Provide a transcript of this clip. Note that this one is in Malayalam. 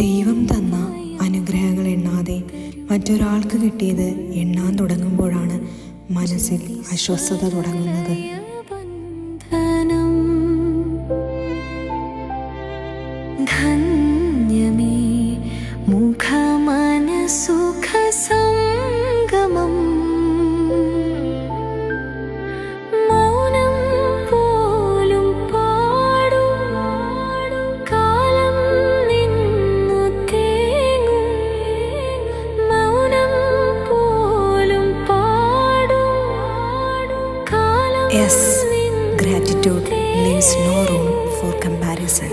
ദൈവം തന്ന അനുഗ്രഹങ്ങൾ എണ്ണാതെ മറ്റൊരാൾക്ക് കിട്ടിയത് എണ്ണാൻ തുടങ്ങുമ്പോഴാണ് മനസ്സിൽ അസ്വസ്ഥത തുടങ്ങുന്നത്. ധന്യമേ മുഖമനസുഖ സംഗമം, മൗനം പോലും പാടും കാലം നിന്നു തേങ്ങും, മൗനം പോലും പാടും കാലം. Yes, gratitude leaves no room for comparison.